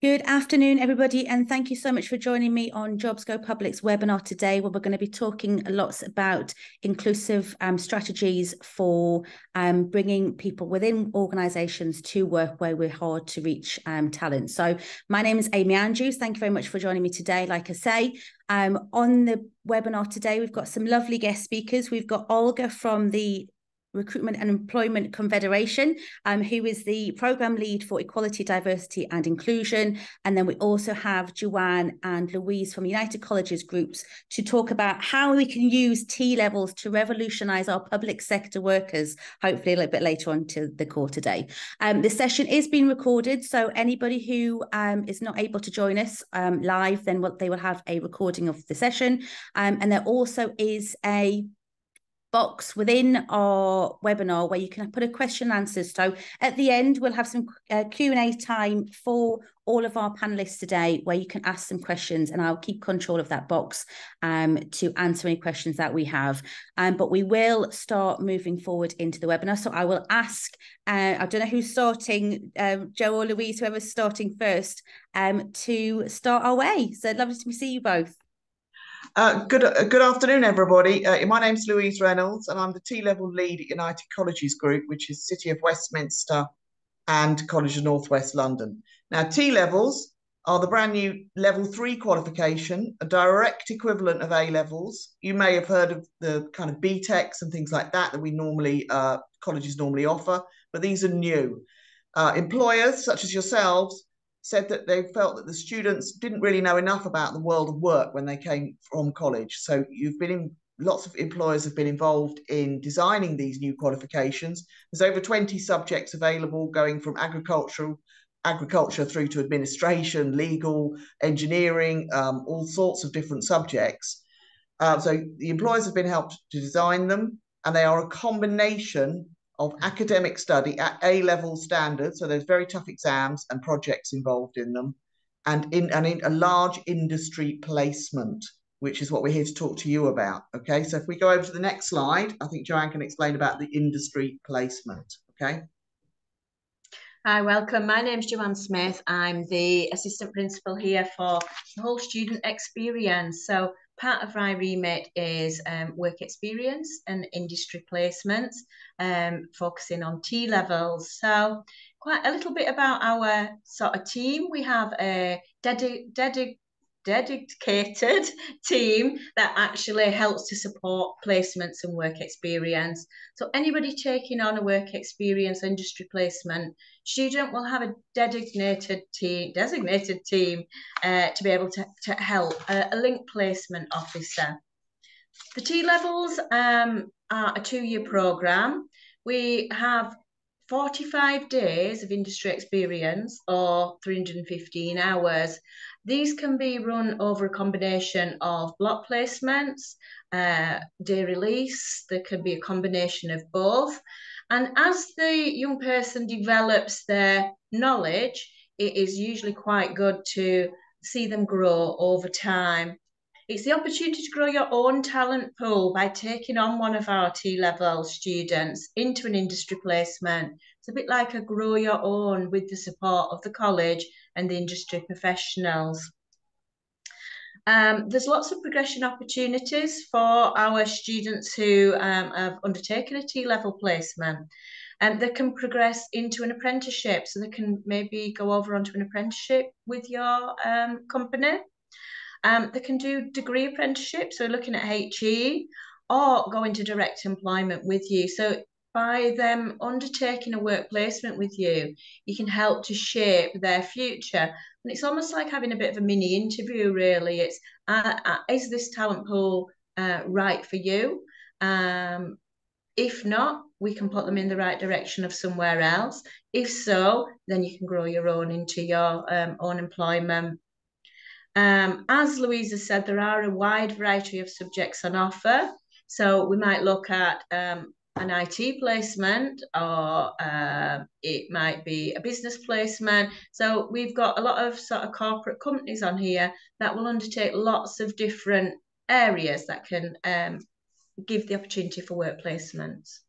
Good afternoon, everybody, and thank you so much for joining me on Jobs Go Public's webinar today, where we're going to be talking lots about inclusive strategies for bringing people within organisations to work where we're hard to reach talent. So my name is Amy Andrews. Thank you very much for joining me today. Like I say, on the webinar today, we've got some lovely guest speakers. We've got Olga from the Recruitment and Employment Confederation, who is the program lead for equality, diversity and inclusion. And then we also have Joanne and Louise from United Colleges groups to talk about how we can use T-levels to revolutionise our public sector workers, hopefully a little bit later on to the call today. The session is being recorded, so anybody who is not able to join us live, then they will have a recording of the session. And there also is a box within our webinar where you can put a question and answers. So at the end, we'll have some Q&A time for all of our panelists today, where you can ask some questions, and I'll keep control of that box to answer any questions that we have. But we will start moving forward into the webinar. So I will ask, I don't know who's starting, Joe or Louise, whoever's starting first, to start our way. So lovely to see you both. Good afternoon, everybody. My name's Louise Reynolds, and I'm the T-level lead at United Colleges Group, which is City of Westminster and College of North West London. Now, T-levels are the brand new level 3 qualification, a direct equivalent of A-levels. You may have heard of the kind of BTECs and things like that we normally, colleges normally offer, but these are new. Employers, such as yourselves, said that they felt that the students didn't really know enough about the world of work when they came from college. So lots of employers have been involved in designing these new qualifications. There's over 20 subjects available, going from agriculture through to administration, legal, engineering, all sorts of different subjects. So the employers have been helped to design them, and they are a combination of academic study at A-level standards, so there's very tough exams and projects involved in them, and in a large industry placement, which is what we're here to talk to you about. Okay, so if we go over to the next slide, I think Joanne can explain about the industry placement. Okay. Hi, welcome. My name's Joanne Smith. I'm the assistant principal here for the whole student experience. So part of my remit is work experience and industry placements, focusing on T-levels. So quite a little bit about our sort of team. We have a dedicated team that actually helps to support placements and work experience. So anybody taking on a work experience industry placement student will have a designated team to be able to help, a link placement officer. The T-levels are a 2-year programme. We have 45 days of industry experience or 315 hours. These can be run over a combination of block placements, day release. There can be a combination of both. And as the young person develops their knowledge, it is usually quite good to see them grow over time. It's the opportunity to grow your own talent pool by taking on one of our T-level students into an industry placement. It's a bit like a grow your own with the support of the college and the industry professionals. There's lots of progression opportunities for our students who have undertaken a T-level placement. They can progress into an apprenticeship, so they can maybe go over onto an apprenticeship with your company. They can do degree apprenticeship, so looking at HE, or go into direct employment with you. So by them undertaking a work placement with you, you can help to shape their future. And it's almost like having a bit of a mini interview, really. It's, is this talent pool right for you? If not, we can put them in the right direction of somewhere else. If so, then you can grow your own into your own employment. As Louise has said, there are a wide variety of subjects on offer. So we might look at an IT placement, or it might be a business placement. So we've got a lot of sort of corporate companies on here that will undertake lots of different areas that can give the opportunity for work placements.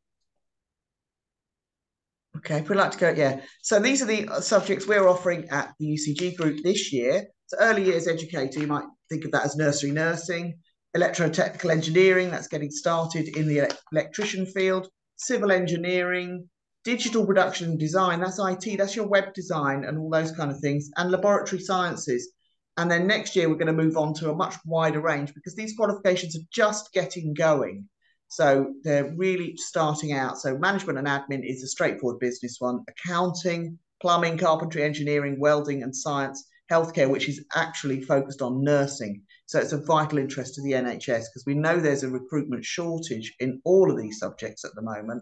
Okay, if we'd like to go, yeah. So these are the subjects we're offering at the UCG group this year. So early years educator, you might think of that as nursery nursing, electrotechnical engineering, that's getting started in the electrician field, civil engineering, digital production and design, that's IT, that's your web design and all those kind of things, and laboratory sciences. And then next year, we're going to move on to a much wider range because these qualifications are just getting going. So they're really starting out. So management and admin is a straightforward business one. Accounting, plumbing, carpentry, engineering, welding and science, healthcare, which is actually focused on nursing. So it's a vital interest to the NHS because we know there's a recruitment shortage in all of these subjects at the moment.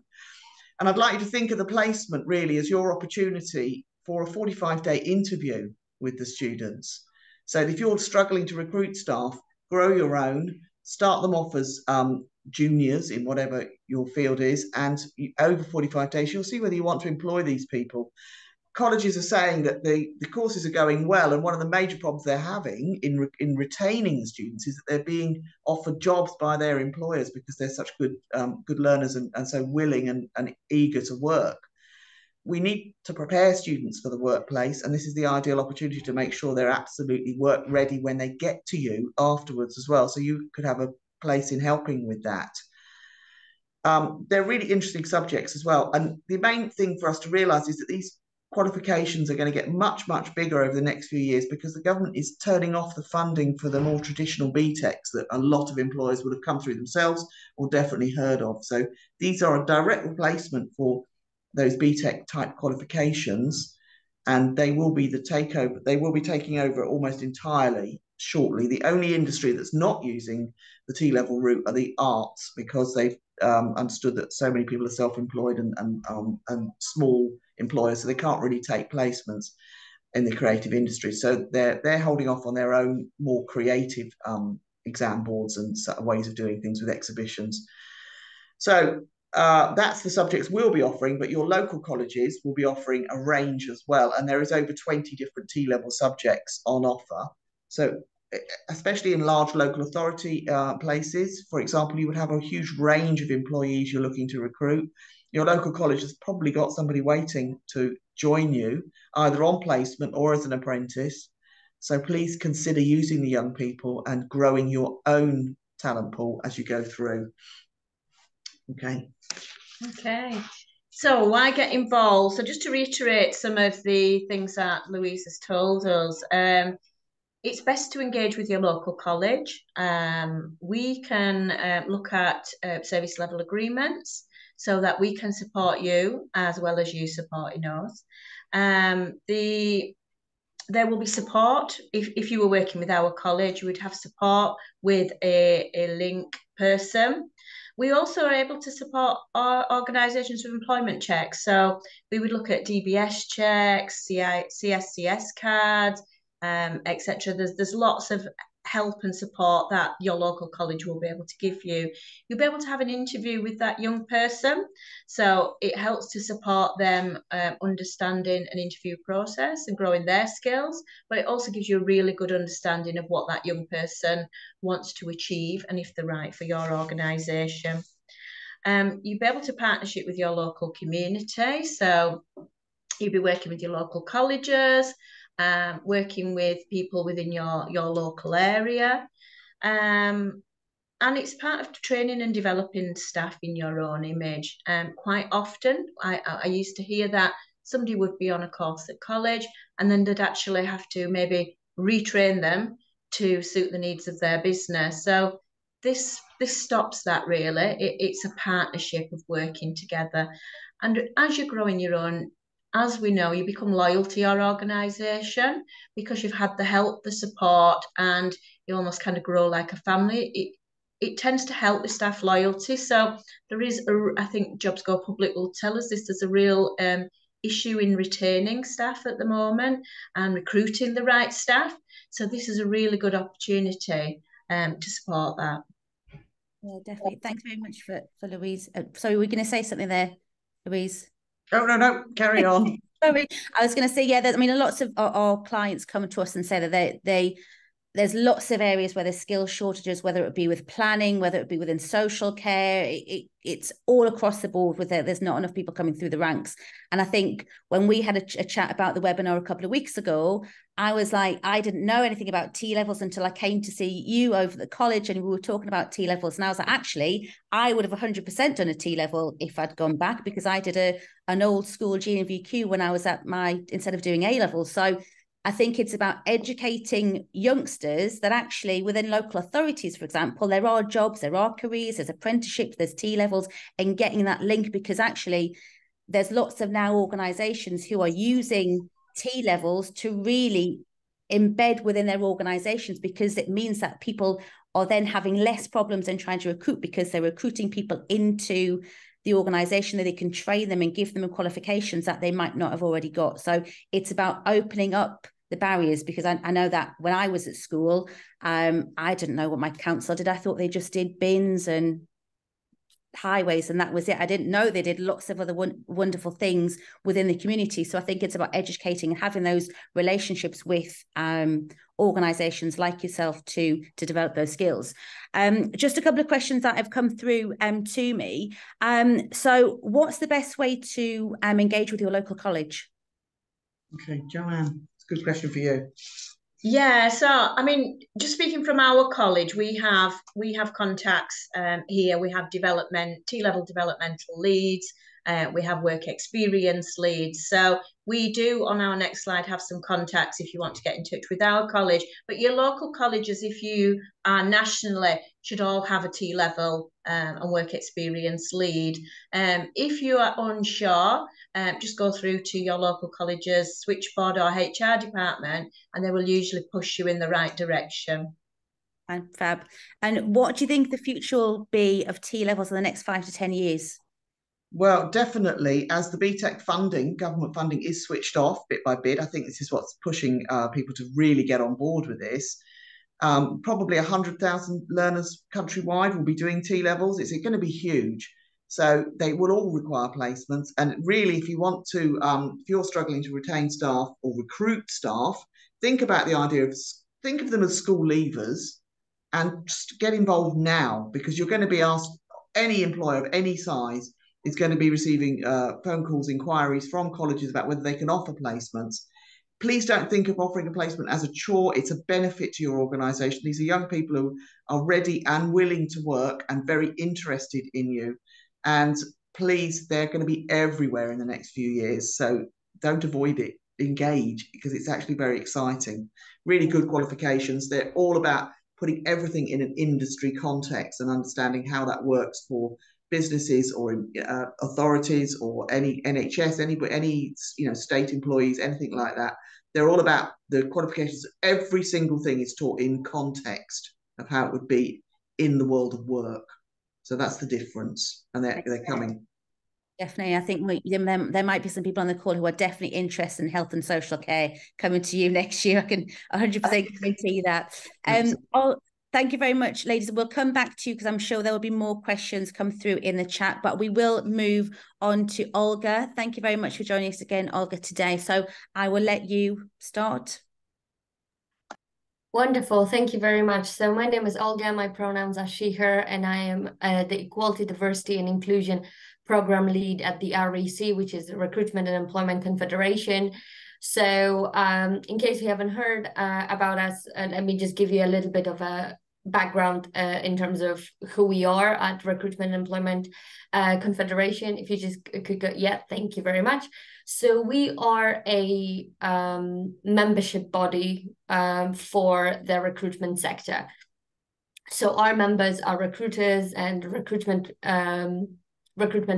And I'd like you to think of the placement really as your opportunity for a 45-day interview with the students. So if you're struggling to recruit staff, grow your own, start them off as juniors in whatever your field is, and over 45 days, you'll see whether you want to employ these people. Colleges are saying that the courses are going well, and one of the major problems they're having in retaining the students is that they're being offered jobs by their employers because they're such good learners and so willing and eager to work. We need to prepare students for the workplace, and this is the ideal opportunity to make sure they're absolutely work ready when they get to you afterwards as well, so you could have a place in helping with that. They're really interesting subjects as well, and the main thing for us to realise is that these qualifications are going to get much, much bigger over the next few years because the government is turning off the funding for the more traditional BTECs that a lot of employers would have come through themselves or definitely heard of. So these are a direct replacement for those BTEC type qualifications, and they will be the takeover. They will be taking over almost entirely shortly. The only industry that's not using the T-level route are the arts because they've understood that so many people are self-employed and small employers, so they can't really take placements in the creative industry. So they're holding off on their own more creative exam boards and ways of doing things with exhibitions. So that's the subjects we'll be offering, but your local colleges will be offering a range as well. And there is over 20 different T-level subjects on offer. So especially in large local authority places, for example, you would have a huge range of employees you're looking to recruit. Your local college has probably got somebody waiting to join you, either on placement or as an apprentice. So please consider using the young people and growing your own talent pool as you go through. Okay. Okay. So why get involved? So just to reiterate some of the things that Louise has told us, it's best to engage with your local college. We can look at service level agreements so that we can support you as well as you supporting us. There will be support. If you were working with our college, we'd have support with a link person. We also are able to support our organisations with employment checks. So we would look at DBS checks, CSCS cards, etc. There's lots of help and support that your local college will be able to give you. You'll be able to have an interview with that young person. So it helps to support them understanding an interview process and growing their skills, but it also gives you a really good understanding of what that young person wants to achieve and if they're right for your organisation. You'll be able to partnership with your local community. So you'll be working with your local colleges, working with people within your local area. And it's part of training and developing staff in your own image. Quite often, I used to hear that somebody would be on a course at college and then they'd actually have to maybe retrain them to suit the needs of their business. So this stops that really. It's a partnership of working together. And as you're growing your own, as we know, you become loyal to your organisation because you've had the help, the support, and you almost kind of grow like a family. It tends to help with staff loyalty. So there is, I think Jobs Go Public will tell us this, there's a real issue in retaining staff at the moment and recruiting the right staff. So this is a really good opportunity to support that. Yeah, definitely. Thanks very much for Louise. Sorry, we're going to say something there, Louise. Oh, no, carry on. Sorry, I was going to say, yeah, I mean, lots of our clients come to us and say that there's lots of areas where there's skill shortages, whether it be with planning, whether it be within social care. It's all across the board with it. There's not enough people coming through the ranks. And I think when we had a chat about the webinar a couple of weeks ago, I was like, I didn't know anything about T-levels until I came to see you over the college and we were talking about T-levels. And I was like, actually, I would have 100% done a T-level if I'd gone back, because I did an old school GNVQ when I was instead of doing A-levels. So I think it's about educating youngsters that actually within local authorities, for example, there are jobs, there are careers, there's apprenticeships, there's T-levels, and getting that link, because actually there's lots of now organisations who are using T-levels to really embed within their organisations, because it means that people are then having less problems in trying to recruit, because they're recruiting people into the organisation that they can train them and give them qualifications that they might not have already got. So it's about opening up the barriers, because I know that when I was at school, I didn't know what my council did. I thought they just did bins and highways and that was it. I didn't know they did lots of other wonderful things within the community. So I think it's about educating and having those relationships with organisations like yourself to develop those skills. Just a couple of questions that have come through to me. So what's the best way to engage with your local college? Okay, Joanne, it's a good question for you. Yeah, so I mean, just speaking from our college, we have contacts here. We have T-level developmental leads. We have work experience leads. So we do, on our next slide, have some contacts if you want to get in touch with our college. But your local colleges, if you are nationally, should all have a T-level and work experience lead. If you are unsure, just go through to your local college's switchboard or HR department, and they will usually push you in the right direction. And fab. And what do you think the future will be of T-levels in the next 5 to 10 years? Well, definitely, as the BTEC funding, government funding, is switched off bit by bit, I think this is what's pushing people to really get on board with this. Probably 100,000 learners countrywide will be doing T-levels. It's going to be huge. So they will all require placements. And really, if you want to, if you're struggling to retain staff or recruit staff, think about the idea of, think of them as school leavers and just get involved now, because you're going to be asked, any employer of any size is going to be receiving phone calls, inquiries from colleges about whether they can offer placements. Please don't think of offering a placement as a chore. It's a benefit to your organisation. These are young people who are ready and willing to work and very interested in you. And please, they're going to be everywhere in the next few years. So don't avoid it. Engage, because it's actually very exciting. Really good qualifications. They're all about putting everything in an industry context and understanding how that works for businesses or authorities or any NHS, any state employees, anything like that. They're all about the qualifications. Every single thing is taught in context of how it would be in the world of work. So that's the difference, and they're coming. Definitely. I think there might be some people on the call who are definitely interested in health and social care coming to you next year. I can 100% guarantee that. Thank you very much, ladies. We'll come back to you because I'm sure there will be more questions come through in the chat, but we will move on to Olga. Thank you very much for joining us again, Olga, today. So I will let you start. Wonderful. Thank you very much. So my name is Olga. My pronouns are she, her, and I am the Equality, Diversity and Inclusion Program Lead at the REC, which is the Recruitment and Employment Confederation. So in case you haven't heard about us, let me just give you a little bit of a background in terms of who we are at Recruitment and Employment Confederation. If you just could go, yeah, thank you very much. So we are a membership body for the recruitment sector. So our members are recruiters and recruitment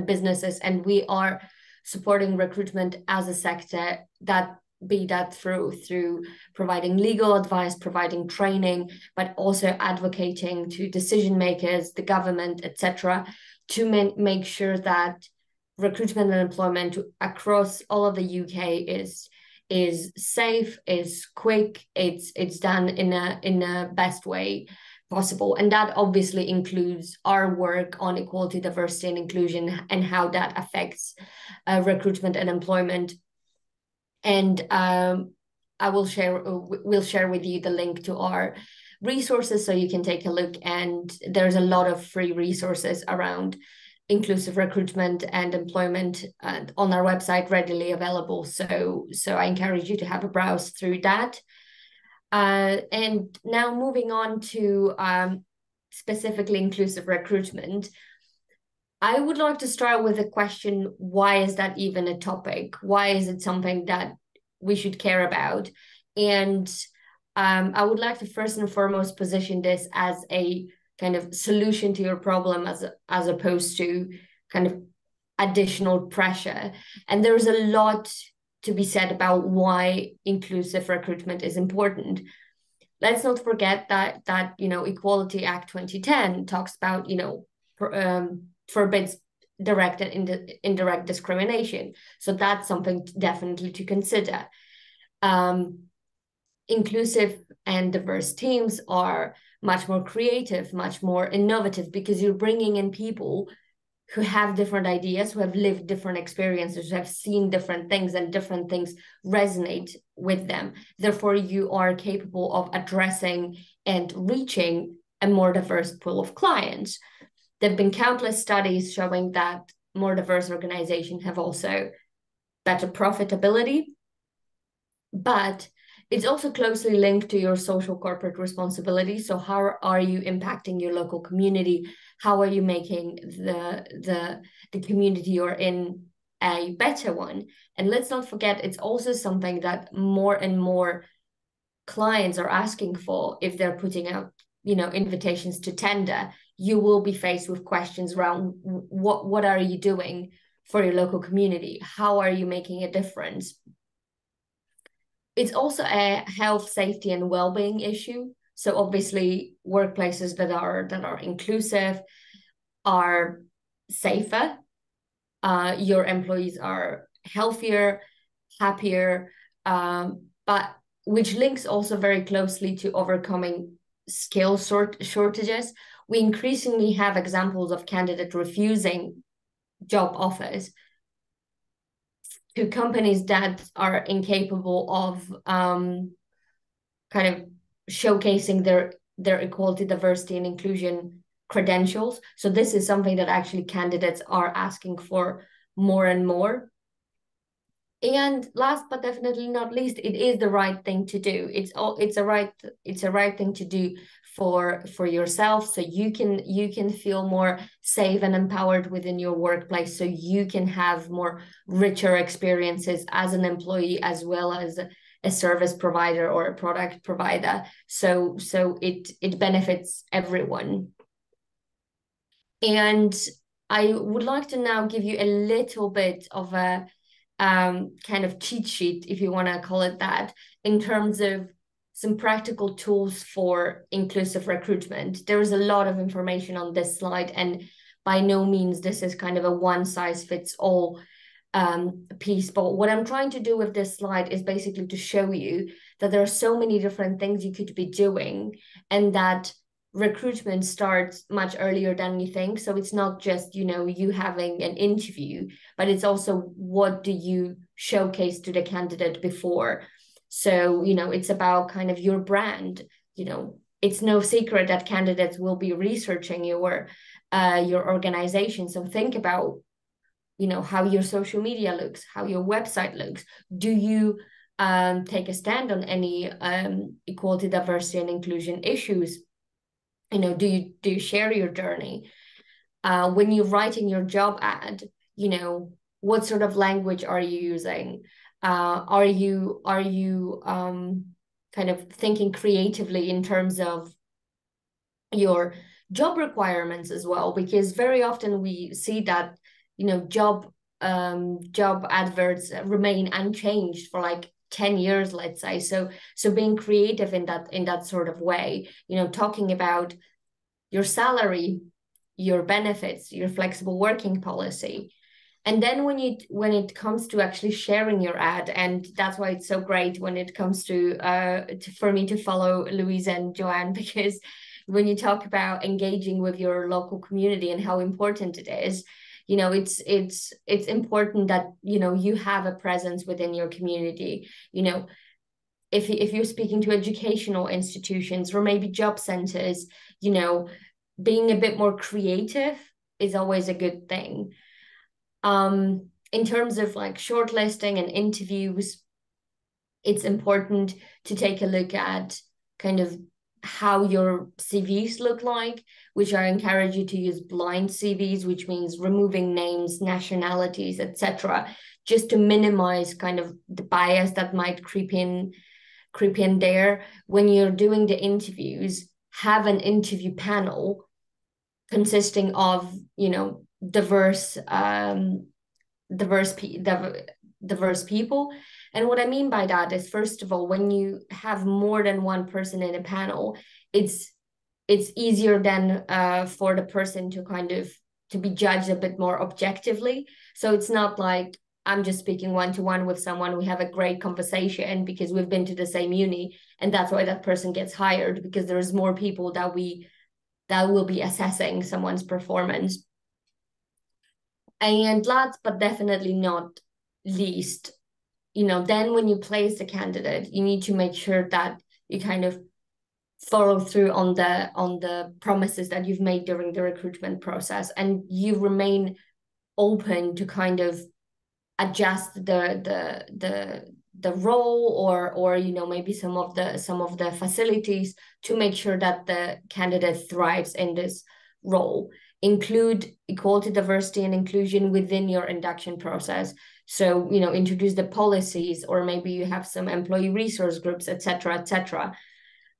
businesses, and we are supporting recruitment as a sector, that through providing legal advice, providing training, but also advocating to decision makers, the government, etc., to make sure that recruitment and employment across all of the UK is safe, is quick, it's done in a best way possible. And that obviously includes our work on equality, diversity and inclusion and how that affects recruitment and employment. And we'll share with you the link to our resources so you can take a look. And there's a lot of free resources around inclusive recruitment and employment on our website, readily available. So I encourage you to have a browse through that. And now moving on to specifically inclusive recruitment, I would like to start with a question: why is that even a topic? Why is it something that we should care about? And I would like to first and foremost position this as a kind of solution to your problem, as opposed to kind of additional pressure. And there's a lot to be said about why inclusive recruitment is important. Let's not forget that Equality Act 2010 talks about, forbids direct and indirect discrimination. So that's something definitely to consider. Inclusive and diverse teams are much more creative, much more innovative, because you're bringing in people who have different ideas, who have lived different experiences, who have seen different things, and different things resonate with them. Therefore, you are capable of addressing and reaching a more diverse pool of clients. There have been countless studies showing that more diverse organizations have also better profitability, but it's also closely linked to your social corporate responsibility. So how are you impacting your local community? How are you making the community you're in a better one? And let's not forget, it's also something that more and more clients are asking for. If they're putting out, invitations to tender, you will be faced with questions around what are you doing for your local community? How are you making a difference? It's also a health, safety, and well-being issue. So obviously, workplaces that are inclusive are safer. Your employees are healthier, happier, but which links also very closely to overcoming skill shortages. We increasingly have examples of candidates refusing job offers to companies that are incapable of kind of showcasing their equality, diversity, and inclusion credentials. So this is something that actually candidates are asking for more and more. And last but definitely not least, it is the right thing to do. It's a right thing to do for yourself, so you can feel more safe and empowered within your workplace, so you can have more richer experiences as an employee, as well as a service provider or a product provider. So it benefits everyone. And I would like to now give you a little bit of a kind of cheat sheet, if you want to call it that, in terms of some practical tools for inclusive recruitment. There is a lot of information on this slide, and by no means this is kind of a one-size-fits-all piece. But what I'm trying to do with this slide is basically to show you that there are so many different things you could be doing, and that recruitment starts much earlier than you think. So it's not just, you having an interview, but it's also what do you showcase to the candidate before. So, it's about kind of your brand. It's no secret that candidates will be researching your organization. So think about, how your social media looks, how your website looks. Do you take a stand on any equality, diversity, and inclusion issues? Do you share your journey? When you're writing your job ad, what sort of language are you using? Are you kind of thinking creatively in terms of your job requirements as well? Because very often we see that job adverts remain unchanged for like 10 years, let's say. So being creative in that sort of way, talking about your salary, your benefits, your flexible working policy. And then when it comes to actually sharing your ad, and that's why it's so great when it comes to for me to follow Louise and Joanne, because when you talk about engaging with your local community and how important it is, it's important that you have a presence within your community. if you're speaking to educational institutions or maybe job centers, you know, being a bit more creative is always a good thing. In terms of like shortlisting and interviews, it's important to take a look at kind of how your CVs look like, which I encourage you to use blind CVs, which means removing names, nationalities, etc., just to minimize kind of the bias that might creep in there. When you're doing the interviews, have an interview panel consisting of, you know, diverse people. And what I mean by that is, first of all, when you have more than one person in a panel, it's easier then for the person to kind of to be judged a bit more objectively. So it's not like I'm just speaking one-to-one with someone, we have a great conversation because we've been to the same uni, and that's why that person gets hired, because there's more people that will be assessing someone's performance. And last but definitely not least, you know, then when you place the candidate, you need to make sure that you kind of follow through on the promises that you've made during the recruitment process, and you remain open to kind of adjust the role or you know, maybe some of the facilities to make sure that the candidate thrives in this role. Include equality, diversity, and inclusion within your induction process. So, you know, introduce the policies, or maybe you have some employee resource groups, etc., etc.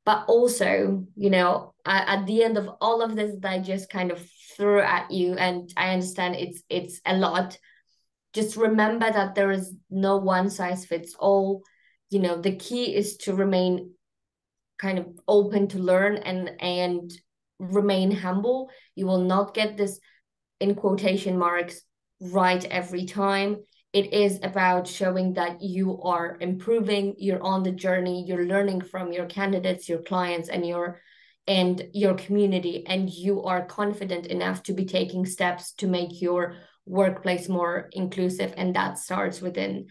But also, you know, at the end of all of this that I just kind of threw at you, and I understand it's a lot, just remember that there is no one size fits all. You know, the key is to remain kind of open to learn and remain humble. You will not get this, in quotation marks, right every time. It is about showing that you are improving, you're on the journey, you're learning from your candidates, your clients, and your community, and you are confident enough to be taking steps to make your workplace more inclusive. And that starts within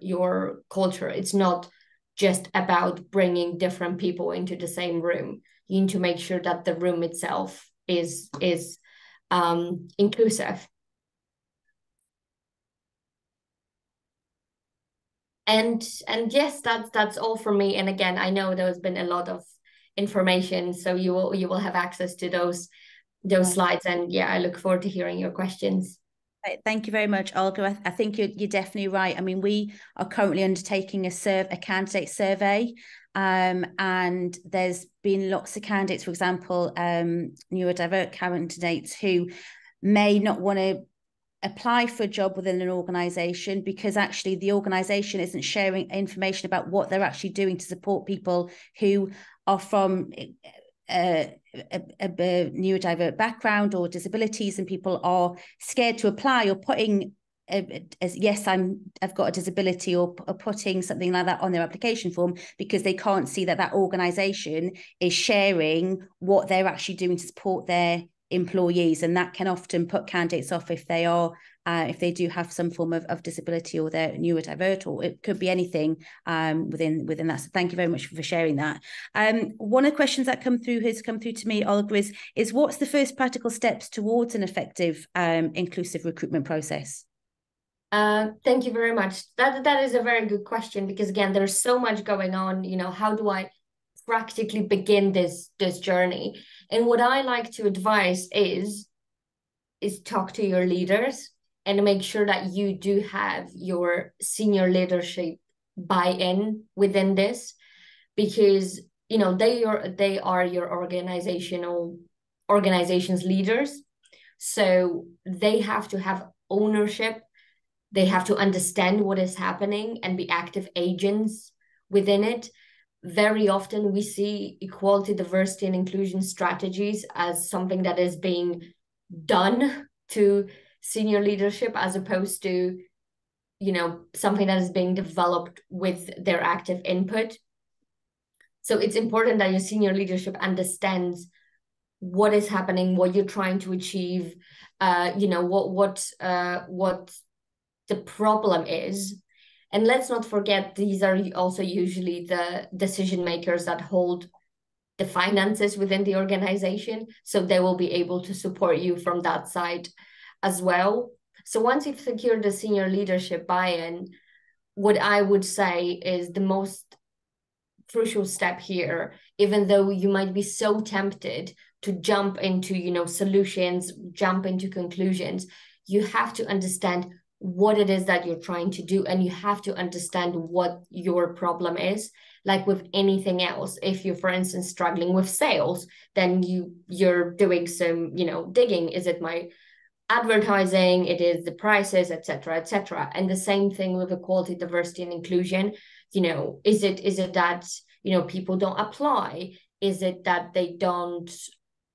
your culture. It's not just about bringing different people into the same room. You need to make sure that the room itself is inclusive. And yes, that's all for me. And again, I know there's been a lot of information, so you will have access to those slides. And yeah, I look forward to hearing your questions. Thank you very much, Olga. I think you're definitely right. I mean, we are currently undertaking a candidate survey, and there's been lots of candidates, for example, neurodiverse candidates who may not want to apply for a job within an organisation because actually the organisation isn't sharing information about what they're actually doing to support people who are from a neurodiverse background or disabilities, and people are scared to apply or putting as yes, I've got a disability, or putting something like that on their application form because they can't see that organisation is sharing what they're actually doing to support their employees, and that can often put candidates off if they are if they do have some form of disability, or they're neurodiverse, or it could be anything within that. So thank you very much for sharing that. One of the questions that has come through to me, Olga, is what's the first practical steps towards an effective inclusive recruitment process? Thank you very much. That is a very good question, because again, there's so much going on. You know, how do I practically begin this journey? And what I like to advise is talk to your leaders and make sure that you do have your senior leadership buy-in within this, because you know they are your organization's leaders, so they have to have ownership. They have to understand what is happening and be active agents within it. Very often we see equality, diversity, and inclusion strategies as something that is being done to senior leadership, as opposed to, you know, something that is being developed with their active input. So it's important that your senior leadership understands what is happening, what you're trying to achieve, you know, what the problem is, And let's not forget, these are also usually the decision makers that hold the finances within the organization. So they will be able to support you from that side as well. So once you've secured the senior leadership buy-in, what I would say is the most crucial step here, even though you might be so tempted to jump into, solutions, jump into conclusions, you have to understand what it is that you're trying to do, and you have to understand what your problem is. Like with anything else, if you're, for instance, struggling with sales, then you're doing some, digging. Is it my advertising? It is the prices, etc., etc. And the same thing with equality, diversity, and inclusion. Is it that people don't apply? Is it that they don't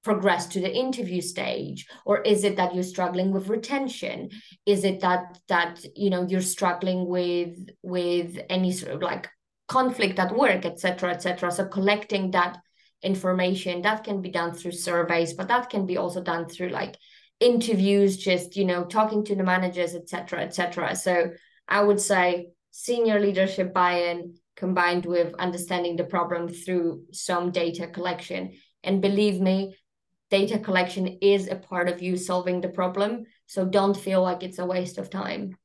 progress to the interview stage? Or is it that you're struggling with retention? Is it that you're struggling with any sort of like conflict at work, etc., etc.? So collecting that information, that can be done through surveys, but that can be also done through like interviews, just talking to the managers, etc., etc. So I would say senior leadership buy-in combined with understanding the problem through some data collection. And believe me, data collection is a part of you solving the problem. So don't feel like it's a waste of time.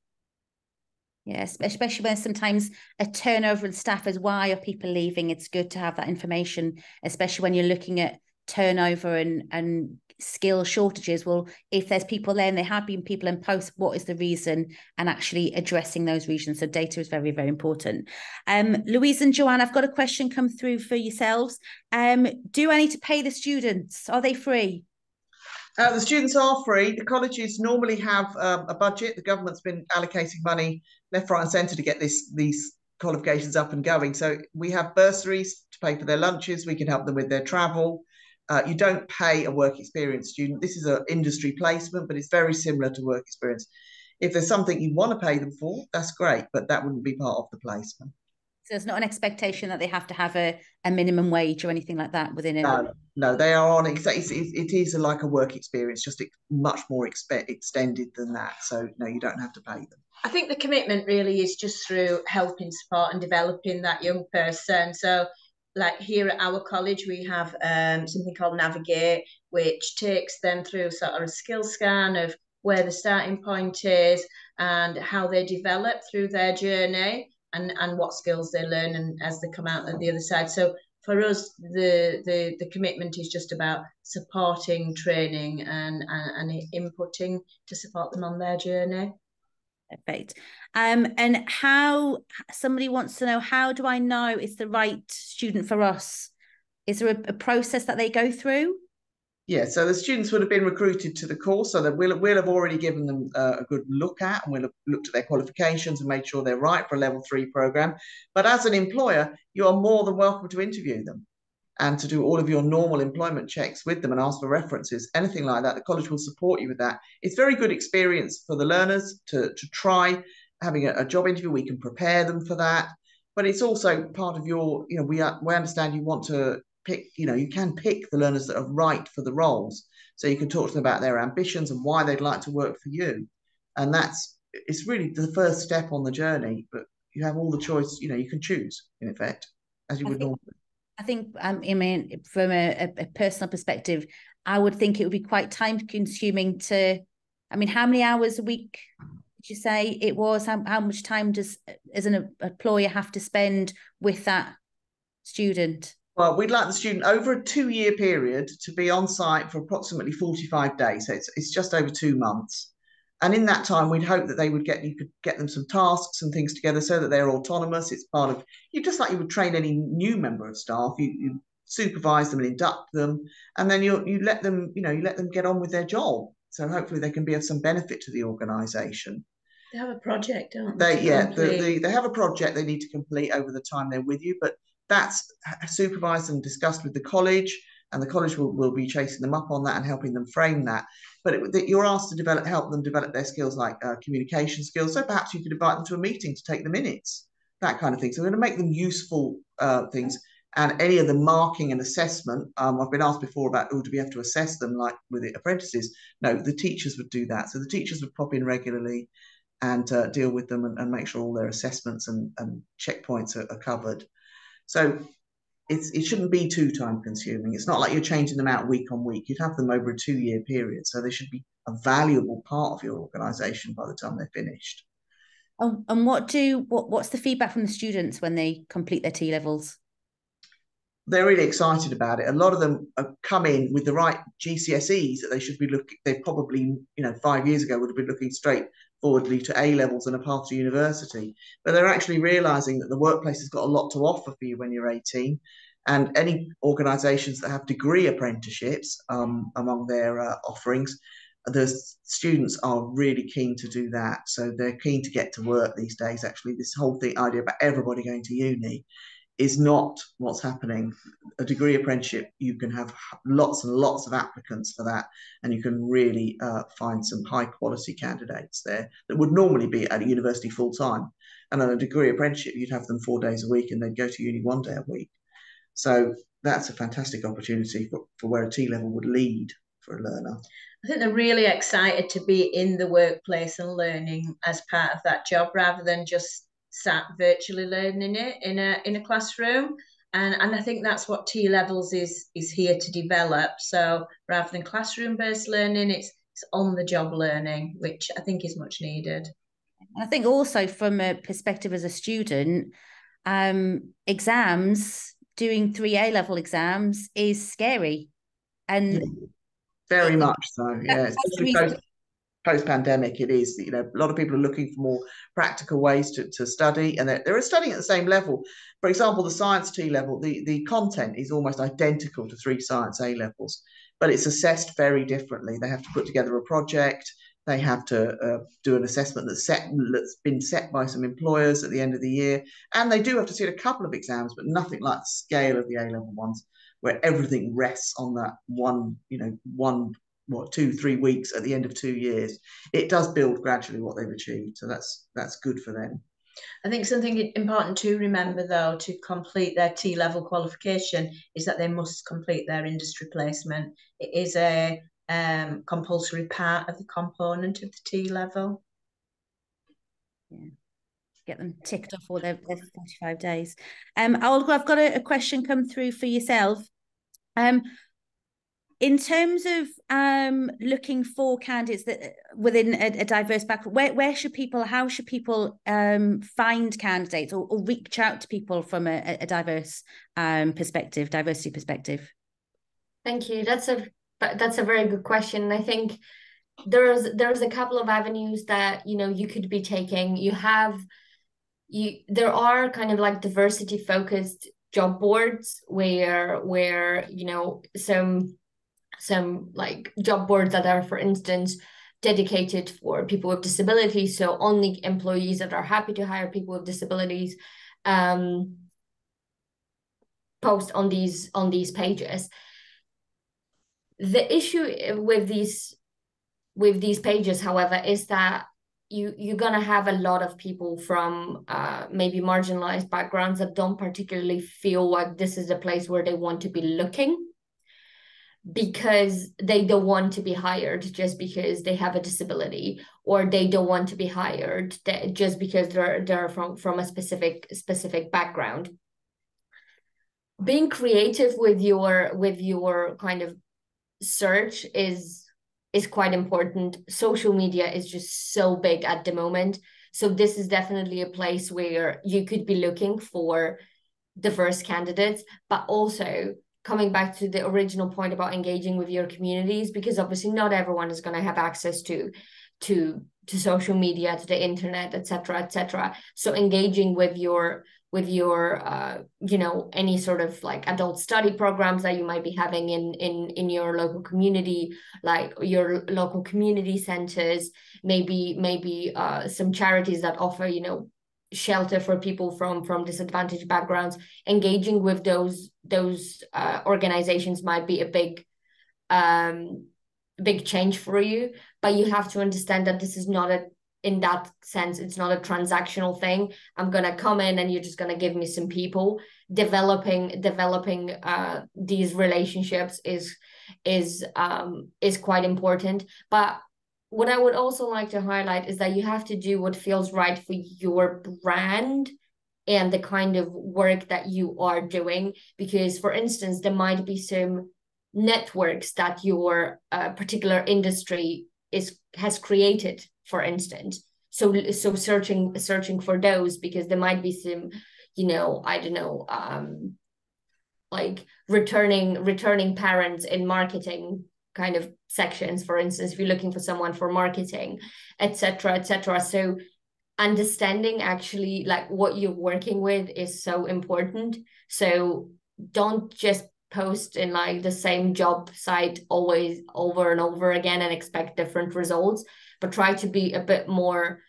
Yes, especially when sometimes a turnover in staff is why are people leaving. It's good to have that information, especially when you're looking at turnover and skill shortages. Well, if there's people there and there have been people in post, what is the reason, and actually addressing those reasons. So data is very, very important. Louise and Joanne, I've got a question come through for yourselves. Do I need to pay the students? Are they free? The students are free. The colleges normally have a budget. The government's been allocating money left, right and centre to get these qualifications up and going. So we have bursaries to pay for their lunches. We can help them with their travel. You don't pay a work experience student. This is an industry placement, but it's very similar to work experience. If there's something you want to pay them for, that's great, but that wouldn't be part of the placement. So there's not an expectation that they have to have a minimum wage or anything like that within it? No, they are on it is like a work experience, just much more extended than that. So no, you don't have to pay them. I think the commitment really is just through helping, support and developing that young person. So like here at our college, we have something called Navigate, which takes them through sort of a skill scan of where the starting point is and how they develop through their journey and what skills they learn and as they come out at the other side. So for us, the commitment is just about supporting, training and inputting to support them on their journey. Perfect. And how, somebody wants to know, how do I know it's the right student for us? Is there a process that they go through? Yeah, so the students would have been recruited to the course, so that we'll have already given them a good look at, and we'll have looked at their qualifications and made sure they're right for a level 3 program. But as an employer, you are more than welcome to interview them and to do all of your normal employment checks with them and ask for references, anything like that. The college will support you with that. It's very good experience for the learners to try having a job interview. We can prepare them for that, but it's also part of your, we understand you want to pick, you can pick the learners that are right for the roles. So you can talk to them about their ambitions and why they'd like to work for you. And it's really the first step on the journey, but you have all the choice, you can choose in effect, as you would normally. I think, I mean, from a personal perspective, I would think it would be quite time consuming to, I mean, how many hours a week did you say it was? How much time does, as an employer, have to spend with that student? Well, we'd like the student over a 2-year period to be on site for approximately 45 days. So it's just over 2 months. And in that time, we'd hope that you could get them some tasks and things together so that they're autonomous. It's part of, just like you would train any new member of staff, you supervise them and induct them, and then you let them, you let them get on with their job. So hopefully they can be of some benefit to the organisation. They have a project, don't they? They have a project they need to complete over the time they're with you, but that's supervised and discussed with the college, and the college will be chasing them up on that and helping them frame that. But you're asked to help them develop their skills, like communication skills. So perhaps you could invite them to a meeting to take the minutes, that kind of thing. So we're going to make them useful things. And any of the marking and assessment, I've been asked before about, do we have to assess them like with the apprentices? No, the teachers would do that. So the teachers would pop in regularly and deal with them and make sure all their assessments and checkpoints are covered. So it shouldn't be too time consuming. It's not like you're changing them out week on week. You'd have them over a 2-year period. So they should be a valuable part of your organisation by the time they're finished. And what's the feedback from the students when they complete their T-levels? They're really excited about it. A lot of them come in with the right GCSEs that they should be looking. They probably, 5 years ago would have been looking straight forwardly to A-levels and a path to university. But they're actually realising that the workplace has got a lot to offer for you when you're 18. And any organisations that have degree apprenticeships among their offerings, the students are really keen to do that. So they're keen to get to work these days. Actually, this whole idea about everybody going to uni is not what's happening. A degree apprenticeship, you can have lots and lots of applicants for that, and you can really find some high quality candidates there that would normally be at a university full time. And on a degree apprenticeship, you'd have them 4 days a week and they'd go to uni 1 day a week. So that's a fantastic opportunity for where a T-level would lead for a learner. I think they're really excited to be in the workplace and learning as part of that job, rather than just sat virtually learning it in a classroom. And I think that's what T-levels is here to develop. So rather than classroom-based learning, it's on-the-job learning, which I think is much needed. I think also from a perspective as a student, exams, doing 3 A-level exams is scary. And very much so, yeah. Especially post-pandemic, it is. A lot of people are looking for more practical ways to study, and they're studying at the same level. For example, the science T-level, the content is almost identical to 3 science A-levels, but it's assessed very differently. They have to put together a project. They have to do an assessment that's been set by some employers at the end of the year. And they do have to sit a couple of exams, but nothing like the scale of the A-level ones, where everything rests on that one 2-3 weeks at the end of 2 years. It does build gradually what they've achieved. So that's good for them. I think something important to remember, though, to complete their T-level qualification is that they must complete their industry placement. It is a compulsory part of the component of the T-level. Yeah, get them ticked off all their 45 days. Olga, I've got a question come through for yourself. In terms of looking for candidates that within a diverse background, how should people find candidates or reach out to people from a diverse diversity perspective? Thank you. That's a very good question. I think there's a couple of avenues that you could be taking. There are kind of like diversity focused job boards where some like job boards that are, for instance, dedicated for people with disabilities, so only employees that are happy to hire people with disabilities post on these pages. The issue with these pages, however, is that you're gonna have a lot of people from maybe marginalized backgrounds that don't particularly feel like this is a place where they want to be looking, because they don't want to be hired just because they have a disability, or they don't want to be hired just because they're from a specific background. Being creative with your kind of search is quite important. Social media is just so big at the moment, so this is definitely a place where you could be looking for diverse candidates, but also coming back to the original point about engaging with your communities, because obviously not everyone is going to have access to social media, to the internet, etc. So engaging with your any sort of like adult study programs that you might be having in your local community, like your local community centers, maybe some charities that offer shelter for people from disadvantaged backgrounds. Engaging with those organizations might be a big change for you, but you have to understand that this is not in that sense, it's not a transactional thing. I'm gonna come in and you're just gonna give me some people. Developing these relationships is quite important. But what I would also like to highlight is that you have to do what feels right for your brand and the kind of work that you are doing. Because, for instance, there might be some networks that your particular industry has created, for instance. So searching for those, because there might be some, I don't know, like returning parents in marketing kind of sections, for instance, if you're looking for someone for marketing, etc., etc. So understanding actually like what you're working with is so important. So don't just post in like the same job site always over and over again and expect different results, but try to be a bit more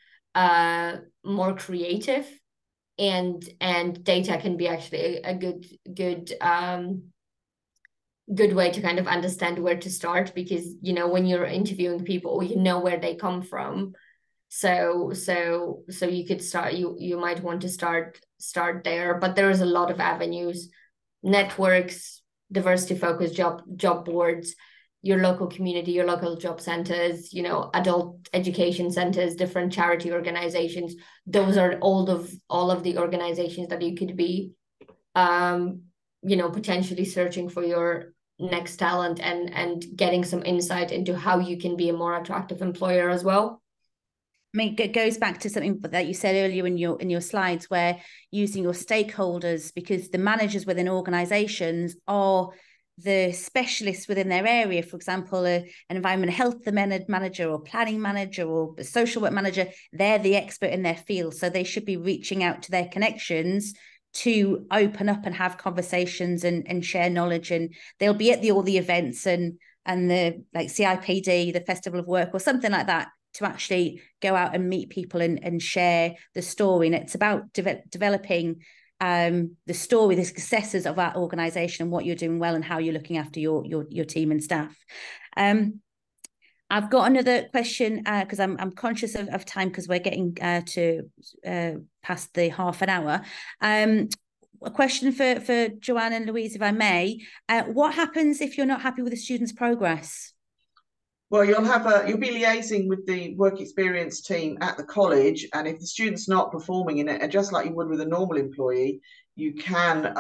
creative, and data can be actually a good way to kind of understand where to start, because when you're interviewing people, where they come from. So you could start, you might want to start there, but there is a lot of avenues: networks, diversity focused job boards, your local community, your local job centers, adult education centers, different charity organizations. Those are all of the organizations that you could be potentially searching for your next talent, and getting some insight into how you can be a more attractive employer as well. I mean, it goes back to something that you said earlier in your slides, where using your stakeholders, because the managers within organizations are the specialists within their area. For example, an environmental health manager or planning manager or a social work manager, they're the expert in their field. So they should be reaching out to their connections to open up and have conversations and share knowledge. And they'll be at all the events and the like CIPD, the Festival of Work or something like that, to actually go out and meet people and share the story. And it's about developing the story, the successes of our organisation and what you're doing well and how you're looking after your team and staff. I've got another question because I'm conscious of time, because we're getting to past the half an hour. A question for Joanne and Louise, if I may. What happens if you're not happy with a student's progress? Well, you'll be liaising with the work experience team at the college, and if the student's not performing in it, just like you would with a normal employee, you can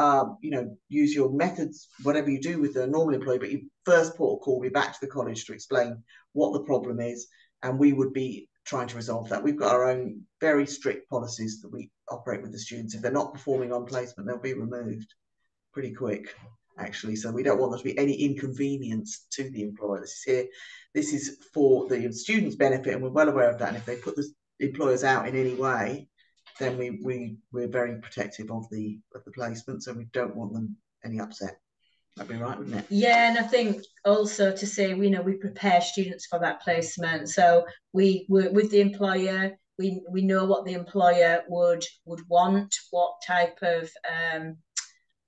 use your methods, whatever you do with a normal employee, but your first port of call will be back to the college to explain what the problem is, and we would be trying to resolve that. We've got our own very strict policies that we operate with the students. If they're not performing on placement, they'll be removed pretty quick, actually. So we don't want there to be any inconvenience to the employer. This is for the students' benefit, and we're well aware of that. And if they put the employers out in any way, then we're very protective of the placement, so we don't want them any upset. That'd be right, wouldn't it? Yeah, and I think also to say, we prepare students for that placement. So we work with the employer. We know what the employer would want, what type of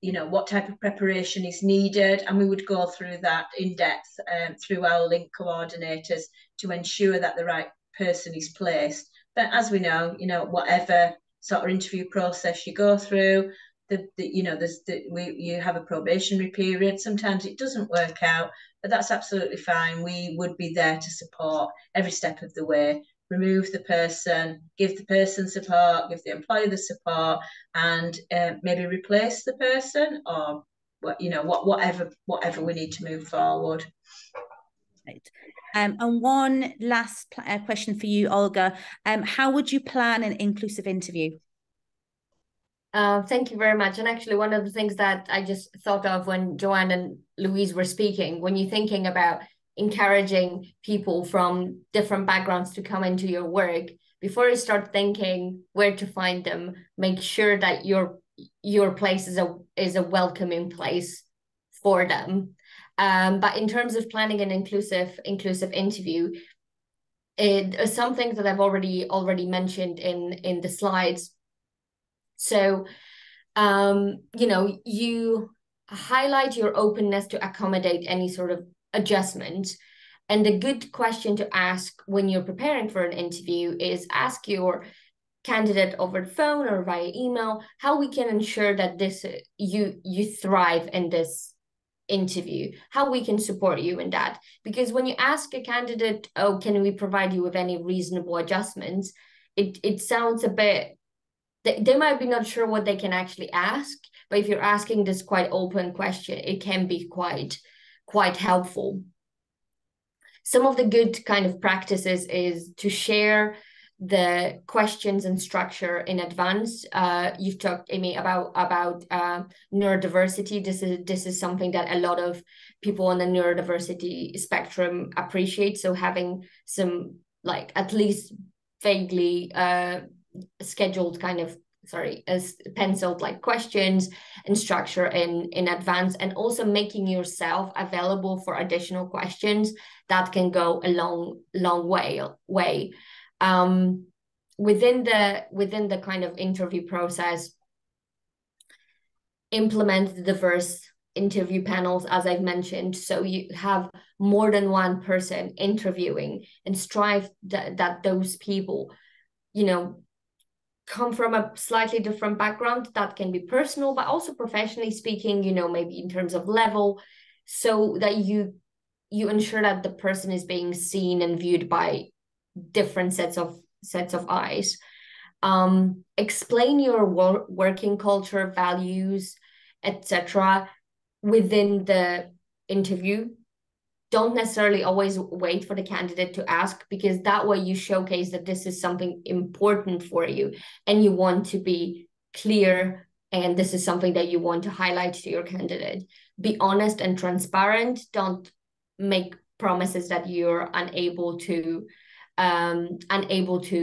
what type of preparation is needed, and we would go through that in depth through our link coordinators to ensure that the right person is placed. But as we know, whatever sort of interview process you go through, you have a probationary period. Sometimes it doesn't work out, but that's absolutely fine. We would be there to support every step of the way. Remove the person, give the person support, give the employer the support, and maybe replace the person, or whatever we need to move forward. Right. And one last question for you, Olga. How would you plan an inclusive interview? Thank you very much. And actually, one of the things that I just thought of when Joanne and Louise were speaking, when you're thinking about encouraging people from different backgrounds to come into your work, before you start thinking where to find them, make sure that your place is a welcoming place for them. But in terms of planning an inclusive interview, some things that I've already mentioned in the slides. So, you highlight your openness to accommodate any sort of adjustment. And the good question to ask when you're preparing for an interview is ask your candidate over the phone or via email how we can ensure that you thrive in this interview, how we can support you in that. Because when you ask a candidate, oh, can we provide you with any reasonable adjustments, it sounds a bit, they might be not sure what they can actually ask, but if you're asking this quite open question, it can be quite helpful. Some of the good kind of practices is to share the questions and structure in advance. You've talked, Amy, about neurodiversity. This is something that a lot of people on the neurodiversity spectrum appreciate. So having some, like, at least vaguely scheduled kind of, as penciled like questions and structure in advance, and also making yourself available for additional questions, that can go a long way. Within the kind of interview process, implement the diverse interview panels, as I've mentioned, so you have more than one person interviewing, and strive that those people, you know, come from a slightly different background. That can be personal, but also professionally speaking, you know, maybe in terms of level, so that you ensure that the person is being seen and viewed by different sets of eyes. Explain your working culture, values, etc. within the interview. Don't necessarily always wait for the candidate to ask, because that way you showcase that this is something important for you and you want to be clear, and this is something that you want to highlight to your candidate. Be honest and transparent. Don't make promises that you're unable to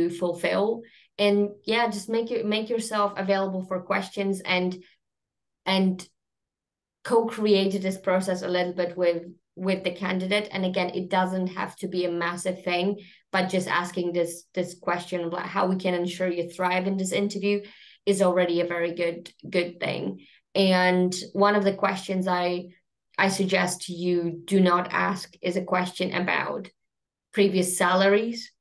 fulfill. And yeah, just make yourself available for questions, and co-create this process a little bit with the candidate. And again, it doesn't have to be a massive thing, but just asking this question about how we can ensure you thrive in this interview is already a very good thing. And one of the questions I suggest you do not ask is a question about previous salaries,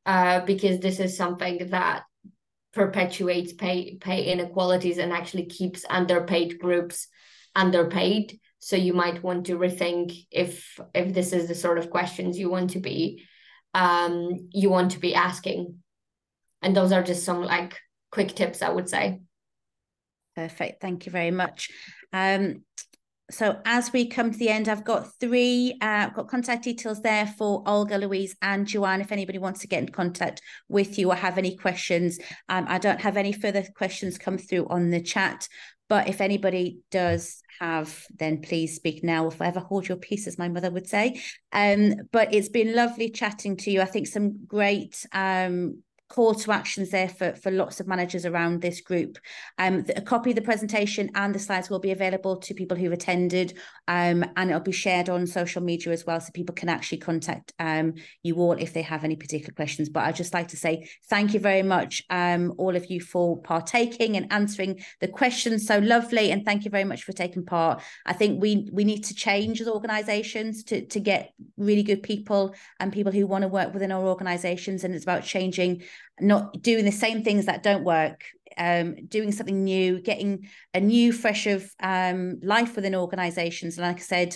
because this is something that perpetuates pay inequalities and actually keeps underpaid groups underpaid. So you might want to rethink if this is the sort of questions you want to be asking. And those are just some like quick tips, I would say. Perfect. Thank you very much. So as we come to the end, I've got I've got contact details there for Olga, Louise and Joanne, if anybody wants to get in contact with you or have any questions. I don't have any further questions come through on the chat, but if anybody does have, then please speak now, or forever hold your peace, as my mother would say. But it's been lovely chatting to you. I think some great call to actions there for lots of managers around this group. A copy of the presentation and the slides will be available to people who've attended, and it'll be shared on social media as well, so people can actually contact you all if they have any particular questions. But I'd just like to say thank you very much, all of you, for partaking and answering the questions so lovely, and thank you very much for taking part. I think we need to change as organisations to get really good people and people who want to work within our organisations, and it's about changing, not doing the same things that don't work, doing something new, getting a new fresh of life within organisations. And like I said,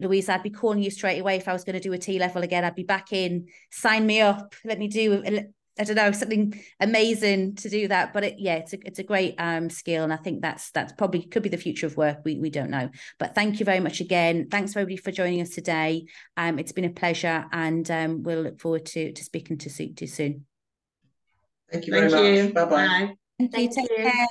Louise, I'd be calling you straight away if I was going to do a T-level again. I'd be back in, sign me up, let me do I don't know, something amazing to do that. But it's a great skill, and I think that's probably could be the future of work. We don't know. But thank you very much again. Thanks everybody for joining us today. It's been a pleasure, and we'll look forward to speaking to you soon. Thank you very much. Bye-bye. Thank you. Take care.